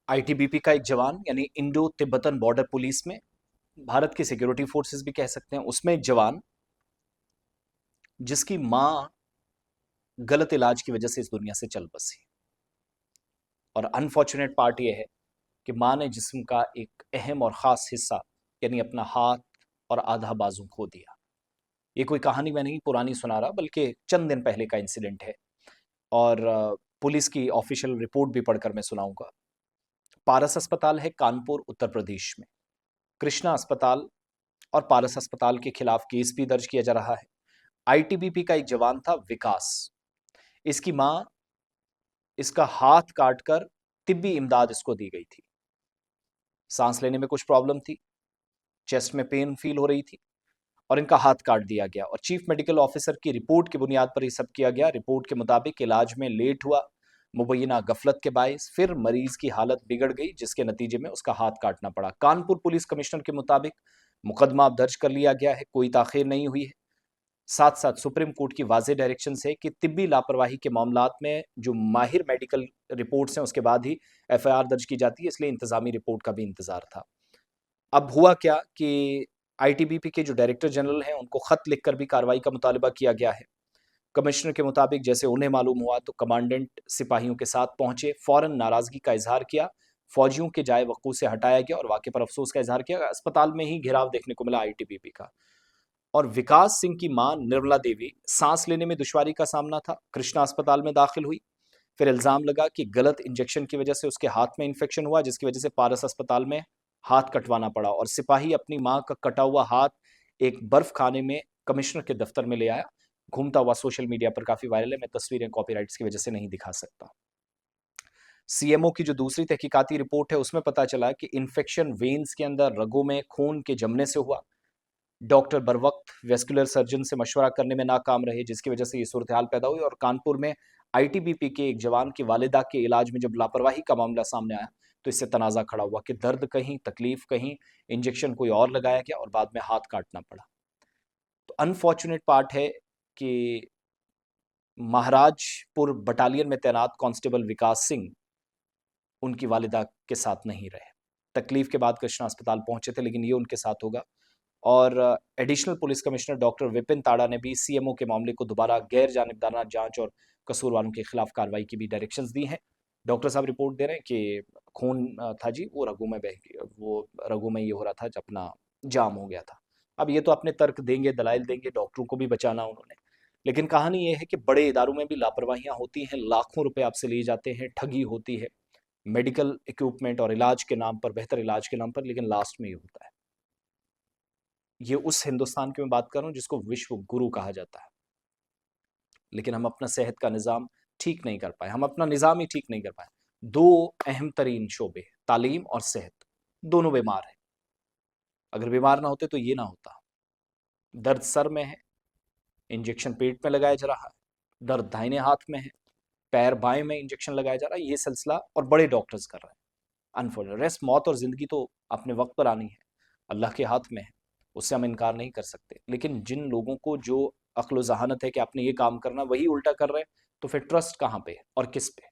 ITBP का एक जवान यानी इंडो तिब्बतन बॉर्डर पुलिस में, भारत की सिक्योरिटी फोर्सेस भी कह सकते हैं, उसमें एक जवान जिसकी मां गलत इलाज की वजह से इस दुनिया से चल बसी। और अनफॉर्चुनेट पार्ट यह है कि मां ने जिस्म का एक अहम और खास हिस्सा यानी अपना हाथ और आधा बाजू खो दिया। ये कोई कहानी मैं नहीं पुरानी सुना रहा, बल्कि चंद दिन पहले का इंसिडेंट है। और पुलिस की ऑफिशियल रिपोर्ट भी पढ़कर मैं सुनाऊंगा। पारस अस्पताल है कानपुर उत्तर प्रदेश में। कृष्णा अस्पताल और पारस अस्पताल के खिलाफ केस भी दर्ज किया जा रहा है। आईटीबीपी का एक जवान था विकास। इसकी मां, इसका हाथ काटकर तिब्बी इमदाद इसको दी गई थी। सांस लेने में कुछ प्रॉब्लम थी, चेस्ट में पेन फील हो रही थी और इनका हाथ काट दिया गया। और चीफ मेडिकल ऑफिसर की रिपोर्ट की बुनियाद पर ये सब किया गया। रिपोर्ट के मुताबिक इलाज में लेट हुआ मुबैना गफलत के बायस, फिर मरीज की हालत बिगड़ गई जिसके नतीजे में उसका हाथ काटना पड़ा। कानपुर पुलिस कमिश्नर के मुताबिक मुकदमा अब दर्ज कर लिया गया है, कोई ताखिर नहीं हुई है। साथ साथ सुप्रीम कोर्ट की वाज़ेह डायरेक्शन है कि तिब्बी लापरवाही के मामलात में जो माहिर मेडिकल रिपोर्ट्स हैं उसके बाद ही एफआईआर दर्ज की जाती है, इसलिए इंतजामी रिपोर्ट का भी इंतजार था। अब हुआ क्या कि आईटीबीपी के जो डायरेक्टर जनरल हैं उनको खत लिखकर भी कार्रवाई का मुतालबा किया गया है। कमिश्नर के मुताबिक जैसे उन्हें मालूम हुआ तो कमांडेंट सिपाहियों के साथ पहुंचे, फौरन नाराजगी का इजहार किया, फौजियों के जाए वकूफ से हटाया गया और वाक़े पर अफसोस का इजहार किया। अस्पताल में ही घेराव देखने को मिला आईटीबीपी का। और विकास सिंह की मां निर्मला देवी सांस लेने में दुश्वारी का सामना था, कृष्णा अस्पताल में दाखिल हुई। फिर इल्जाम लगा कि गलत इंजेक्शन की वजह से उसके हाथ में इंफेक्शन हुआ, जिसकी वजह से पारस अस्पताल में हाथ कटवाना पड़ा। और सिपाही अपनी मां का कटा हुआ हाथ एक बर्फ खाने में कमिश्नर के दफ्तर में ले आया। घूमता हुआ सोशल मीडिया पर काफी वायरल है, मैं तस्वीरें कॉपीराइट्स की वजह से नहीं दिखा सकता। सीएमओ की जो दूसरी तहकीकाती रिपोर्ट है उसमें पता चला कि इन्फेक्शन वेन्स के अंदर रगों में खून के जमने से हुआ। डॉक्टर बरवक्त वेस्कुलर सर्जन से मशवरा करने में नाकाम रहे, जिसकी वजह से ये सूरत हाल पैदा हुई। और कानपुर में आईटीबीपी के एक जवान की वालिदा के इलाज में जब लापरवाही का मामला सामने आया तो इससे तनाज़ा खड़ा हुआ कि दर्द कहीं, तकलीफ कहीं, इंजेक्शन कोई और लगाया गया और बाद में हाथ काटना पड़ा। तो अनफॉर्चुनेट पार्ट है कि महाराजपुर बटालियन में तैनात कांस्टेबल विकास सिंह उनकी वालिदा के साथ नहीं रहे। तकलीफ के बाद कृष्णा अस्पताल पहुंचे थे, लेकिन ये उनके साथ होगा। और additional police commissioner doctor Vipin ताड़ा ने भी सीएमओ के मामले को दोबारा गैर जानिबदाराना जांच और कसूरवारों के खिलाफ कार्रवाई की भी डायरेक्शंस दी हैं। डॉक्टर साहब रिपोर्ट दे रहे हैं कि खून था जी, वो रगों में बह गया, वो रगों में ये हो रहा था जब अपना जाम हो गया था। अब ये तो अपने तर्क देंगे, दलाइल देंगे, डॉक्टरों को भी बचाना उन्होंने। लेकिन कहानी ये है कि बड़े इदारों में भी लापरवाहियां होती हैं, लाखों रुपए आपसे लिए जाते हैं, ठगी होती है मेडिकल इक्विपमेंट और इलाज के नाम पर, बेहतर इलाज के नाम पर, लेकिन लास्ट में ये होता है। ये उस हिंदुस्तान की मैं बात कर रहा हूँ जिसको विश्व गुरु कहा जाता है, लेकिन हम अपना सेहत का निज़ाम ठीक नहीं कर पाए, हम अपना निज़ाम ही ठीक नहीं कर पाए। दो अहम तरीन शोबे, तालीम और सेहत, दोनों बीमार हैं। अगर बीमार ना होते तो ये ना होता। दर्द सर में है, इंजेक्शन पेट में लगाया जा रहा है। दर्द दाहिने हाथ में है, पैर बाएं में इंजेक्शन लगाया जा रहा है। ये सिलसिला और बड़े डॉक्टर्स कर रहे हैं। अनफॉर्चुनेट रेस्ट, मौत और जिंदगी तो अपने वक्त पर आनी है, अल्लाह के हाथ में है, उससे हम इनकार नहीं कर सकते। लेकिन जिन लोगों को जो अक्ल ज़हानत है कि आपने ये काम करना, वही उल्टा कर रहे हैं, तो फिर ट्रस्ट कहाँ पे है और किस पे?